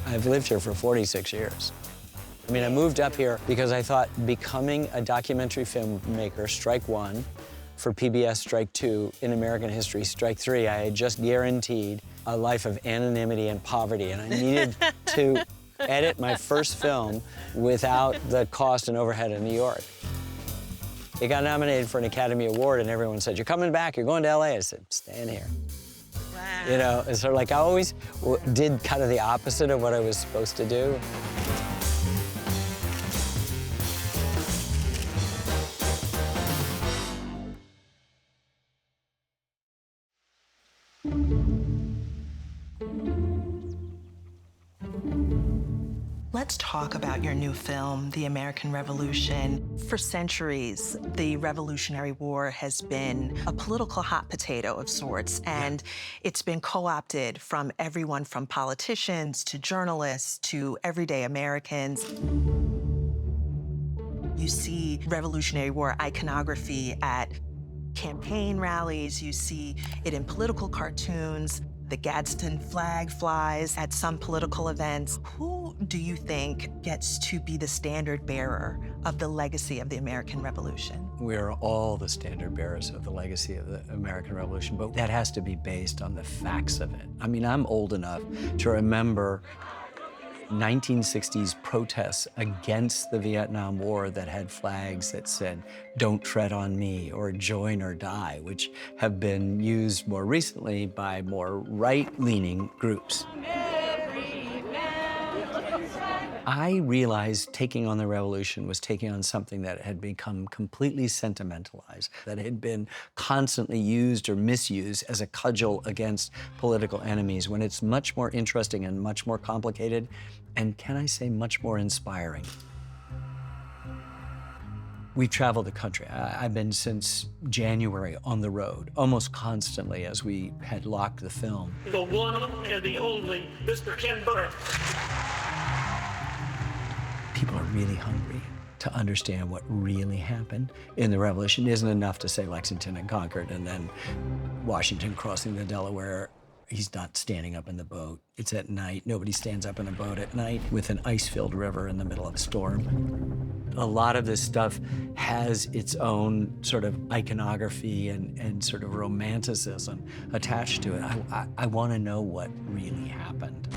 I've lived here for 46 years. I mean, I moved up here because I thought becoming a documentary filmmaker, strike one, for PBS, strike two, in American history, strike three, I had just guaranteed a life of anonymity and poverty, and I needed to edit my first film without the cost and overhead of New York. It got nominated for an Academy Award, and everyone said, "You're coming back, you're going to LA." I said, "Staying here." Wow. You know, and so like I always did kind of the opposite of what I was supposed to do. Let's talk about your new film, The American Revolution. For centuries, the Revolutionary War has been a political hot potato of sorts, and it's been co-opted from everyone from politicians to journalists to everyday Americans. You see Revolutionary War iconography at campaign rallies, you see it in political cartoons. The Gadsden flag flies at some political events. Who do you think gets to be the standard bearer of the legacy of the American Revolution? We are all the standard bearers of the legacy of the American Revolution, but that has to be based on the facts of it. I mean, I'm old enough to remember 1960s protests against the Vietnam War that had flags that said, "Don't tread on me," or "Join or die," which have been used more recently by more right-leaning groups. I realized taking on the revolution was taking on something that had become completely sentimentalized, that had been constantly used or misused as a cudgel against political enemies, when it's much more interesting and much more complicated, and can I say much more inspiring. We've traveled the country. I've been since January on the road, almost constantly as we had locked the film. The one and the only Mr. Ken Burke. People are really hungry to understand what really happened in the Revolution. It isn't enough to say Lexington and Concord and then Washington crossing the Delaware. He's not standing up in the boat. It's at night. Nobody stands up in a boat at night with an ice-filled river in the middle of a storm. A lot of this stuff has its own sort of iconography and sort of romanticism attached to it. I want to know what really happened.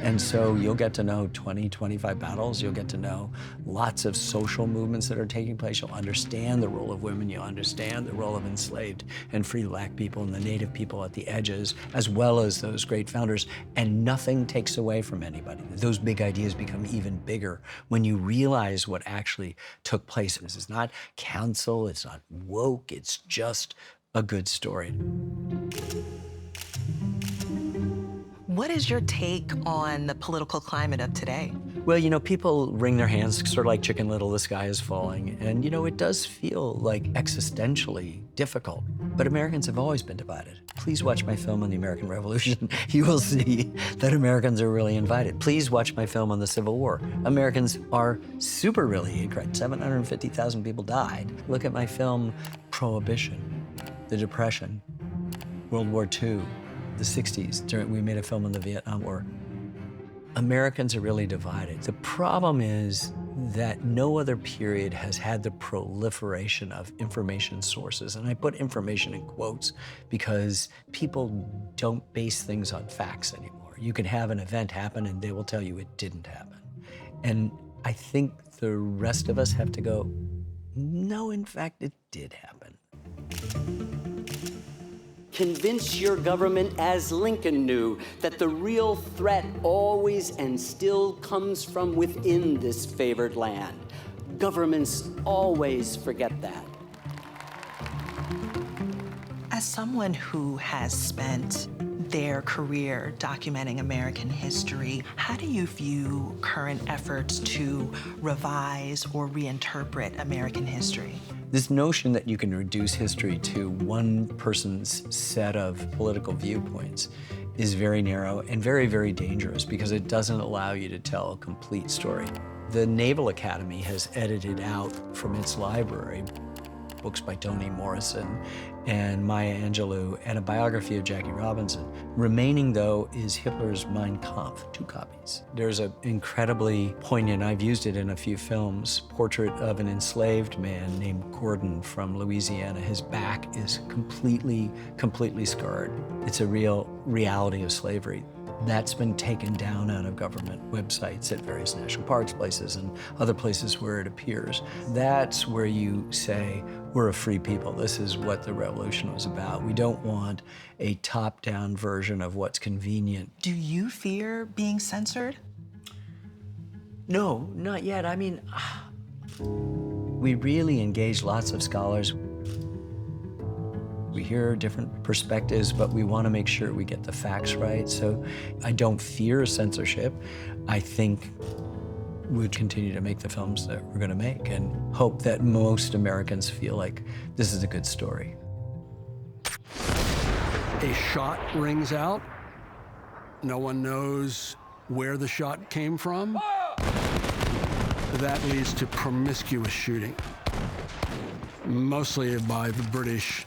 And so you'll get to know 20, 25 battles. You'll get to know lots of social movements that are taking place. You'll understand the role of women. You'll understand the role of enslaved and free black people and the native people at the edges, as well as those great founders. And nothing takes away from anybody. Those big ideas become even bigger when you realize what actually took place. This is not council. It's not woke. It's just a good story. What is your take on the political climate of today? Well, you know, people wring their hands, sort of like Chicken Little, the sky is falling. And, you know, it does feel like existentially difficult. But Americans have always been divided. Please watch my film on the American Revolution. You will see that Americans are really invited. Please watch my film on the Civil War. Americans are super really incorrect. 750,000 people died. Look at my film, Prohibition, the Depression, World War II. The 60s, we made a film on the Vietnam War. Americans are really divided. The problem is that no other period has had the proliferation of information sources. And I put information in quotes because people don't base things on facts anymore. You can have an event happen and they will tell you it didn't happen. And I think the rest of us have to go, no, in fact, it did happen. Convince your government, as Lincoln knew, that the real threat always and still comes from within this favored land. Governments always forget that. As someone who has spent their career documenting American history, how do you view current efforts to revise or reinterpret American history? This notion that you can reduce history to one person's set of political viewpoints is very narrow and very, very dangerous because it doesn't allow you to tell a complete story. The Naval Academy has edited out from its library books by Toni Morrison and Maya Angelou, and a biography of Jackie Robinson. Remaining, though, is Hitler's Mein Kampf, 2 copies. There's an incredibly poignant, I've used it in a few films, portrait of an enslaved man named Gordon from Louisiana. His back is completely scarred. It's a real reality of slavery. That's been taken down out of government websites at various national parks, places, and other places where it appears. That's where you say, we're a free people. This is what the revolution was about. We don't want a top-down version of what's convenient. Do you fear being censored? No, not yet. I mean, we really engage lots of scholars. We hear different perspectives, but we want to make sure we get the facts right. So I don't fear censorship. I think we'll continue to make the films that we're going to make and hope that most Americans feel like this is a good story. A shot rings out. No one knows where the shot came from. That leads to promiscuous shooting, mostly by the British.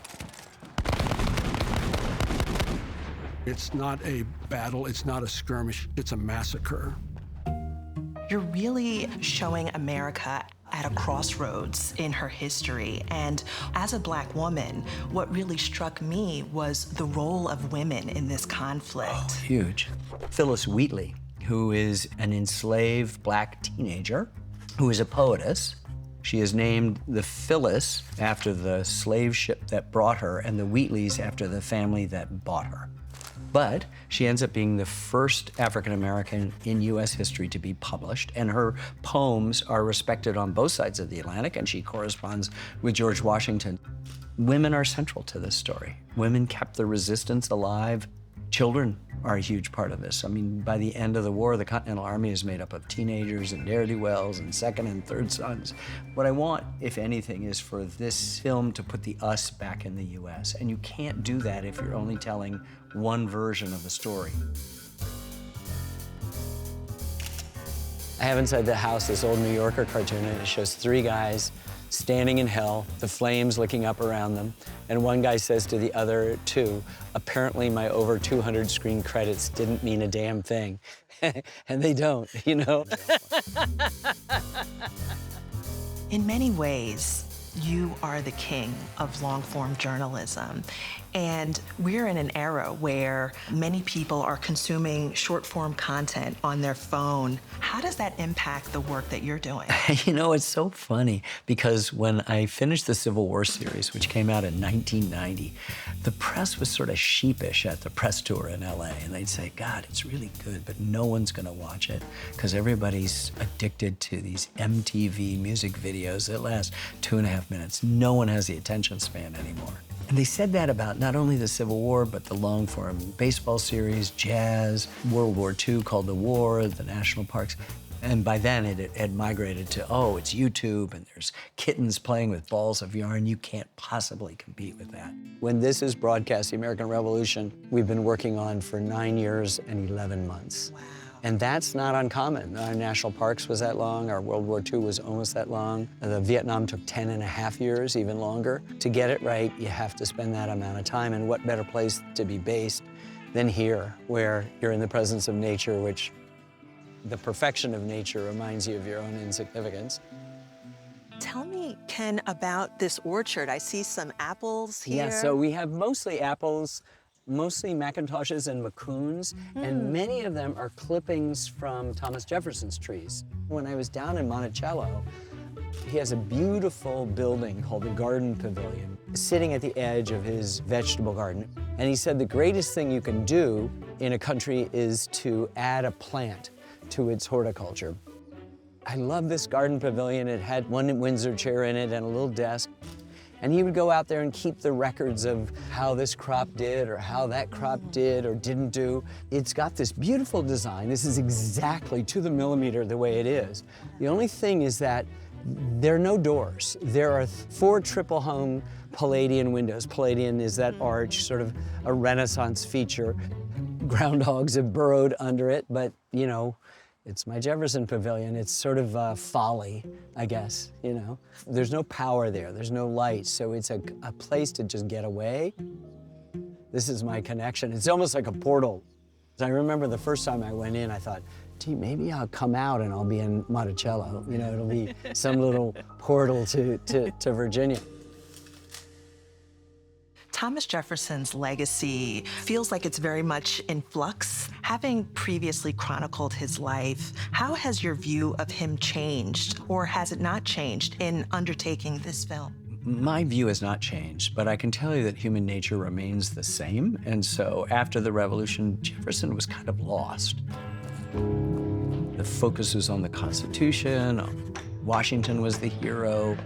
It's not a battle, it's not a skirmish, it's a massacre. You're really showing America at a crossroads in her history. And as a Black woman, what really struck me was the role of women in this conflict. Oh, huge. Phyllis Wheatley, who is an enslaved Black teenager, who is a poetess. She is named the Phyllis after the slave ship that brought her, and the Wheatleys after the family that bought her. But she ends up being the first African-American in U.S. history to be published, and her poems are respected on both sides of the Atlantic, and she corresponds with George Washington. Women are central to this story. Women kept the resistance alive. Children are a huge part of this. I mean, by the end of the war, the Continental Army is made up of teenagers and ne'er-do-wells and second and third sons. What I want, if anything, is for this film to put the us back in the U.S., and you can't do that if you're only telling one version of the story. I have inside the house this old New Yorker cartoon, and it shows 3 guys standing in hell, the flames licking up around them, and one guy says to the other 2, apparently my over 200 screen credits didn't mean a damn thing. And they don't, you know? In many ways, you are the king of long-form journalism. And we're in an era where many people are consuming short-form content on their phone. How does that impact the work that you're doing? You know, it's so funny because when I finished the Civil War series, which came out in 1990, the press was sort of sheepish at the press tour in LA, and they'd say, God, it's really good, but no one's gonna watch it because everybody's addicted to these MTV music videos that last 2.5 minutes. No one has the attention span anymore. And they said that about not only the Civil War, but the long-form baseball series, jazz, World War II called The War, the national parks. And by then, it had migrated to, oh, it's YouTube, and there's kittens playing with balls of yarn. You can't possibly compete with that. When this is broadcast, the American Revolution, we've been working on for 9 years and 11 months. Wow. And that's not uncommon. Our national parks was that long. Our World War II was almost that long. The Vietnam took 10.5 years, even longer. To get it right, you have to spend that amount of time. And what better place to be based than here, where you're in the presence of nature, which the perfection of nature reminds you of your own insignificance. Tell me, Ken, about this orchard. I see some apples here. Yeah, so we have mostly apples, mostly Macintoshes and Macoons, and many of them are clippings from Thomas Jefferson's trees. When I was down in Monticello, he has a beautiful building called the Garden Pavilion, sitting at the edge of his vegetable garden. And he said the greatest thing you can do in a country is to add a plant to its horticulture. I love this Garden Pavilion. It had one Windsor chair in it and a little desk. And he would go out there and keep the records of how this crop did or how that crop did or didn't do. It's got this beautiful design. This is exactly to the millimeter the way it is. The only thing is that there are no doors. There are 4 triple hung Palladian windows. Palladian is that arch, sort of a Renaissance feature. Groundhogs have burrowed under it, but you know, It's my Jefferson pavilion. It's sort of folly, I guess, you know? There's no power there, there's no light, so it's a place to just get away. This is my connection. It's almost like a portal. I remember the first time I went in, I thought, gee, maybe I'll come out and I'll be in Monticello. You know, it'll be some little portal to Virginia. Thomas Jefferson's legacy feels like it's very much in flux. Having previously chronicled his life, how has your view of him changed, or has it not changed in undertaking this film? My view has not changed, but I can tell you that human nature remains the same. And so after the Revolution, Jefferson was kind of lost. The focus was on the Constitution. Washington was the hero.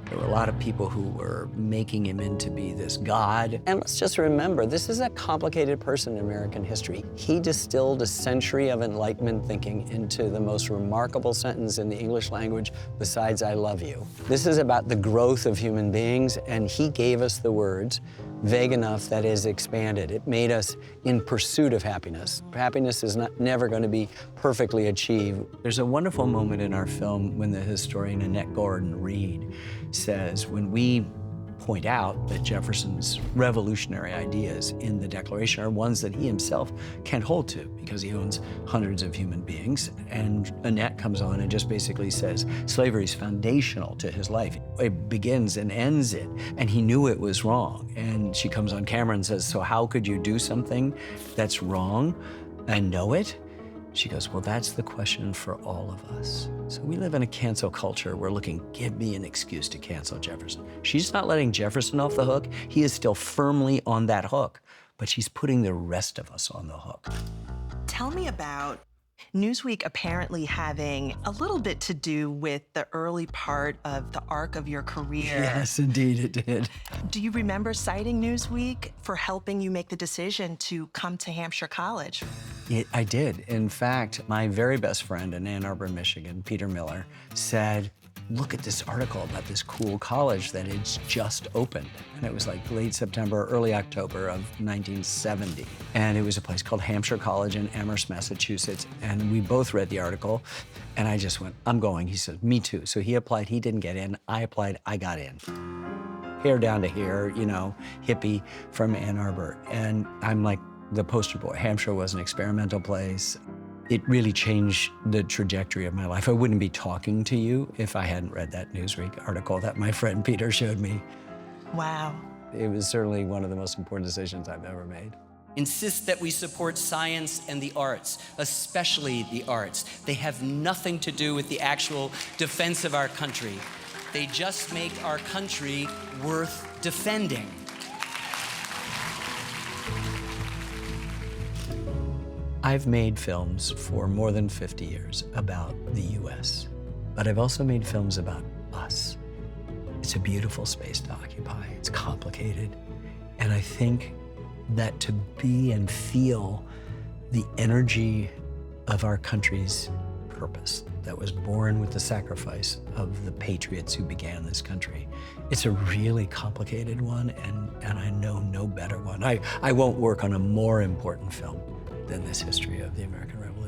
There were a lot of people who were making him into be this god. And let's just remember, this is a complicated person in American history. He distilled a century of Enlightenment thinking into the most remarkable sentence in the English language besides "I love you." This is about the growth of human beings, and he gave us the words vague enough that is expanded. It made us in pursuit of happiness. Happiness is never going to be perfectly achieved. There's a wonderful moment in our film when the historian Annette Gordon-Reed says, when we point out that Jefferson's revolutionary ideas in the Declaration are ones that he himself can't hold to because he owns hundreds of human beings. And Annette comes on and just basically says slavery is foundational to his life. It begins and ends it, and he knew it was wrong. And she comes on camera and says, so how could you do something that's wrong and know it? She goes, well, that's the question for all of us. So we live in a cancel culture. We're looking, give me an excuse to cancel Jefferson. She's not letting Jefferson off the hook. He is still firmly on that hook, but she's putting the rest of us on the hook. Tell me about Newsweek apparently having a little bit to do with the early part of the arc of your career. Yes, indeed it did. Do you remember citing Newsweek for helping you make the decision to come to Hampshire College? I did. In fact, my very best friend in Ann Arbor, Michigan, Peter Miller, said, look at this article about this cool college that it's just opened. And it was like late September, early October of 1970. And it was a place called Hampshire College in Amherst, Massachusetts. And we both read the article, and I just went, I'm going. He said, me too. So he applied, he didn't get in. I applied, I got in. Hair down to here, you know, hippie from Ann Arbor. And I'm like the poster boy. Hampshire was an experimental place. It really changed the trajectory of my life. I wouldn't be talking to you if I hadn't read that Newsweek article that my friend Peter showed me. Wow. It was certainly one of the most important decisions I've ever made. Insist that we support science and the arts, especially the arts. They have nothing to do with the actual defense of our country. They just make our country worth defending. I've made films for more than 50 years about the US, but I've also made films about us. It's a beautiful space to occupy. It's complicated. And I think that to be and feel the energy of our country's purpose that was born with the sacrifice of the patriots who began this country, it's a really complicated one, and I know no better one. I won't work on a more important film than this history of the American Revolution.